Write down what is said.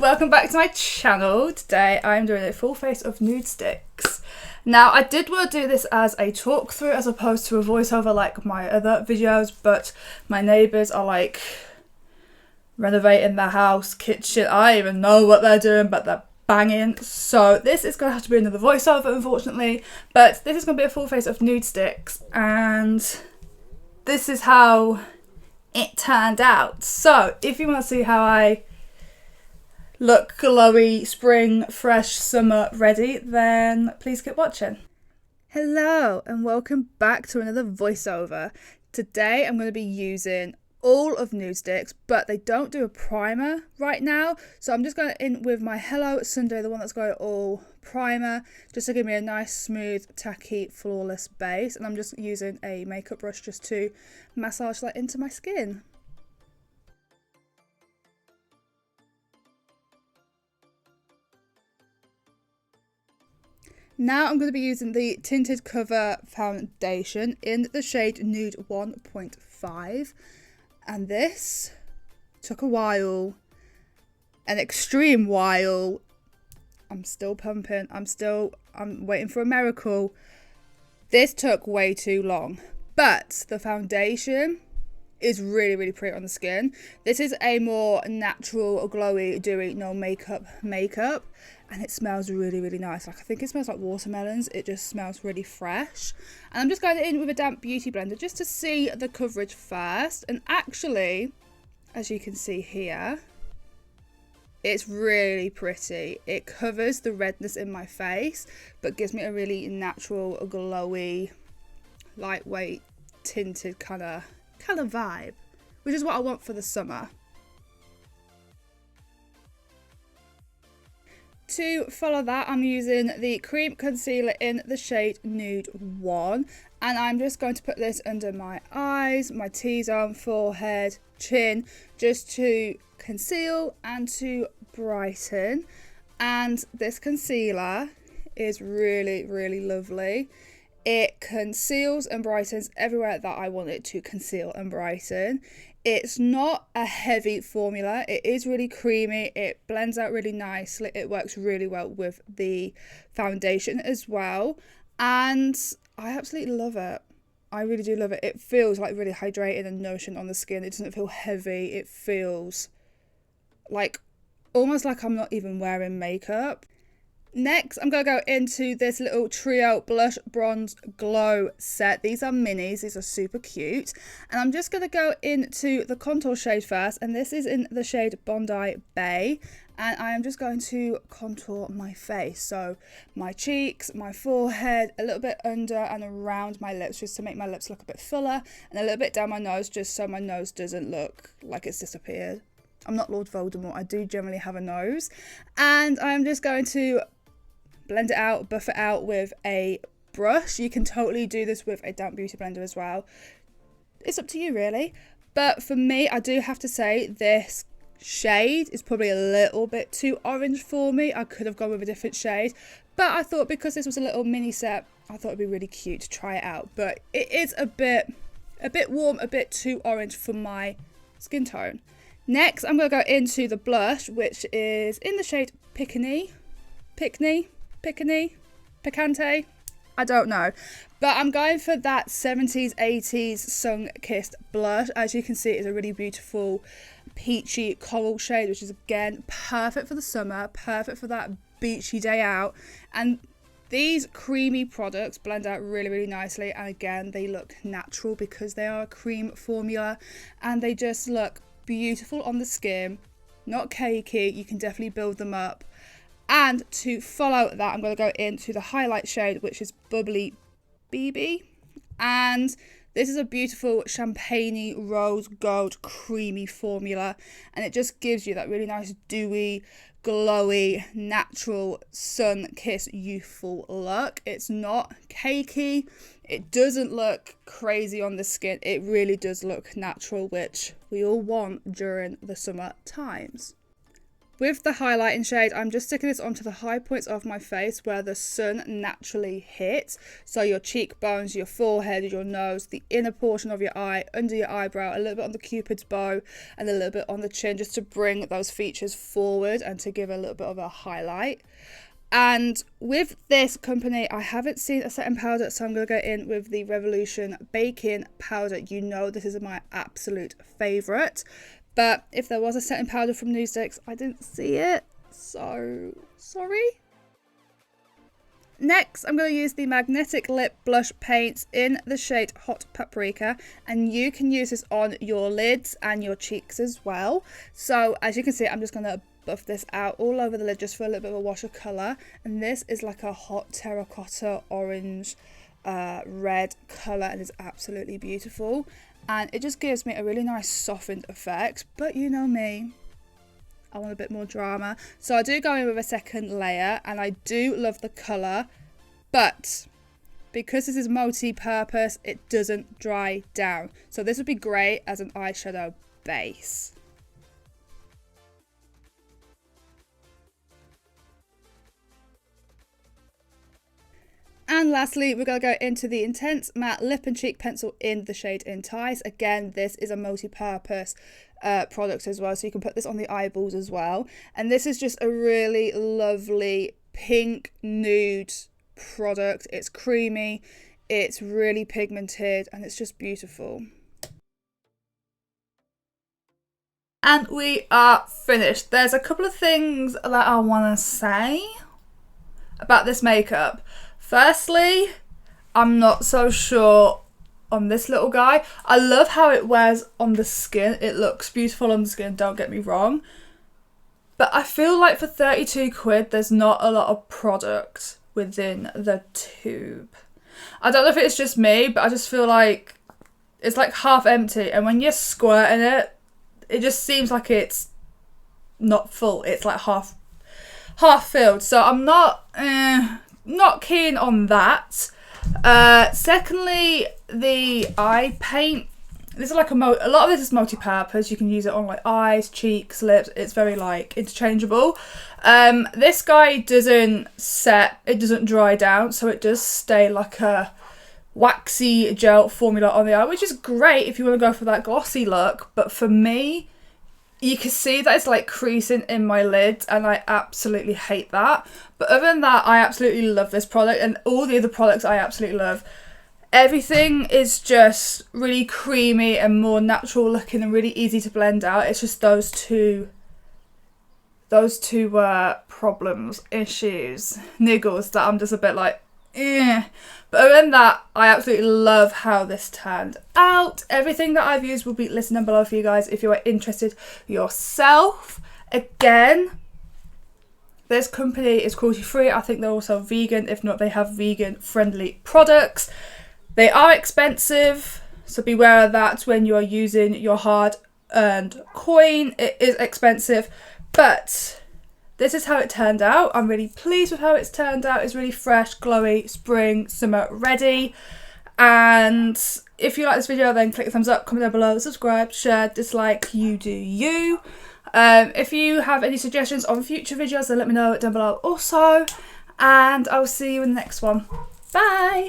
welcome back to my channel. Today I'm doing a full face of Nudestix. Now I did want to do this as a talk through as opposed to a voiceover like my other videos, but my neighbours are like renovating their house, kitchen, I don't even know what they're doing, but they're banging. So this is going to have to be another voiceover unfortunately, but this is going to be a full face of Nudestix and this is how it turned out. So if you want to see how I look glowy, spring, fresh, summer ready, then please keep watching. Hello and welcome back to another voiceover. Today I'm going to be using all of Nudestix, but they don't do a primer right now, so I'm just going in with my Hello Sunday, the one that's got it all primer, just to give me a nice smooth tacky flawless base, and I'm just using a makeup brush just to massage that into my skin. Now I'm going to be using the Tinted Cover Foundation in the shade Nude 1.5. And this took a while, an extreme while. I'm still pumping. I'm waiting for a miracle. This took way too long. But the foundation is really, really pretty on the skin. This is a more natural, glowy, dewy, no makeup. And it smells really, really nice. Like, I think it smells like watermelons. It just smells really fresh. And I'm just going in with a damp beauty blender just to see the coverage first. And actually, as you can see here, it's really pretty. It covers the redness in my face, but gives me a really natural, glowy, lightweight, tinted kind of vibe, which is what I want for the summer. To follow that, I'm using the cream concealer in the shade Nude 1, and I'm just going to put this under my eyes, my T-zone, forehead, chin, just to conceal and to brighten. And this concealer is really, really lovely. It conceals and brightens everywhere that I want it to conceal and brighten. It's not a heavy formula. It is really creamy. It blends out really nicely. It works really well with the foundation as well. And I absolutely love it. I really do love it. It feels like really hydrated and nourishing on the skin. It doesn't feel heavy. It feels like almost like I'm not even wearing makeup. Next, I'm going to go into this little trio blush bronze glow set. These are minis. These are super cute. And I'm just going to go into the contour shade first. And this is in the shade Bondi Bay. And I am just going to contour my face. So my cheeks, my forehead, a little bit under and around my lips, just to make my lips look a bit fuller. And a little bit down my nose, just so my nose doesn't look like it's disappeared. I'm not Lord Voldemort. I do generally have a nose. And I'm just going to blend it out, buff it out with a brush. You can totally do this with a damp beauty blender as well. It's up to you really. But for me, I do have to say this shade is probably a little bit too orange for me. I could have gone with a different shade. But I thought because this was a little mini set, I thought it'd be really cute to try it out. But it is a bit warm, a bit too orange for my skin tone. Next, I'm going to go into the blush, which is in the shade Picante, I don't know, but I'm going for that 70s 80s sun-kissed blush. As you can see, it's a really beautiful peachy coral shade, which is again perfect for the summer, perfect for that beachy day out. And these creamy products blend out really, really nicely, and again they look natural because they are a cream formula and they just look beautiful on the skin, not cakey. You can definitely build them up. And to follow that, I'm going to go into the highlight shade, which is Bubbly Bebe. And this is a beautiful champagne rose gold creamy formula. And it just gives you that really nice dewy, glowy, natural, sun-kissed, youthful look. It's not cakey. It doesn't look crazy on the skin. It really does look natural, which we all want during the summer times. With the highlighting shade, I'm just sticking this onto the high points of my face where the sun naturally hits. So your cheekbones, your forehead, your nose, the inner portion of your eye, under your eyebrow, a little bit on the cupid's bow, and a little bit on the chin, just to bring those features forward and to give a little bit of a highlight. And with this company, I haven't seen a setting powder, so I'm going to go in with the Revolution Baking Powder. You know this is my absolute favourite. But if there was a setting powder from Nudestix, I didn't see it. So, sorry. Next, I'm going to use the Magnetic Lip Blush Paints in the shade Hot Paprika. And you can use this on your lids and your cheeks as well. So, as you can see, I'm just going to buff this out all over the lid just for a little bit of a wash of colour. And this is like a hot terracotta orange red colour, and it's absolutely beautiful. And it just gives me a really nice softened effect. But you know me, I want a bit more drama. So I do go in with a second layer, and I do love the colour. But because this is multi-purpose, it doesn't dry down. So this would be great as an eyeshadow base. And lastly, we're going to go into the Intense Matte Lip and Cheek Pencil in the shade Entice. Again, this is a multi-purpose product as well, so you can put this on the eyeballs as well. And this is just a really lovely pink nude product. It's creamy, it's really pigmented, and it's just beautiful. And we are finished. There's a couple of things that I want to say about this makeup. Firstly, I'm not so sure on this little guy. I love how it wears on the skin. It looks beautiful on the skin, don't get me wrong. But I feel like for 32 quid, there's not a lot of product within the tube. I don't know if it's just me, but I just feel like it's like half empty. And when you're squirting it, it just seems like it's not full. It's like half filled. So I'm not keen on that. Secondly, the eye paint. This is like a lot of this is multi-purpose. You can use it on like eyes, cheeks, lips. It's very like interchangeable. This guy doesn't set. It doesn't dry down, so it does stay like a waxy gel formula on the eye, which is great if you want to go for that glossy look. But for me, you can see that it's like creasing in my lids, and I absolutely hate that. But other than that, I absolutely love this product, and all the other products I absolutely love. Everything is just really creamy and more natural looking and really easy to blend out. It's just those two problems, issues, niggles that I'm just a bit like, eh. But other than that, I absolutely love how this turned out. Everything that I've used will be listed down below for you guys if you are interested yourself. Again, this company is cruelty free. I think they're also vegan. If not, they have vegan friendly products. They are expensive, so beware of that when you are using your hard-earned coin. It is expensive, but this is how it turned out. I'm really pleased with how it's turned out. It's really fresh, glowy, spring, summer ready. And if you like this video, then click the thumbs up, comment down below, subscribe, share, dislike, you do you. If you have any suggestions on future videos, then let me know down below also. And I'll see you in the next one. Bye!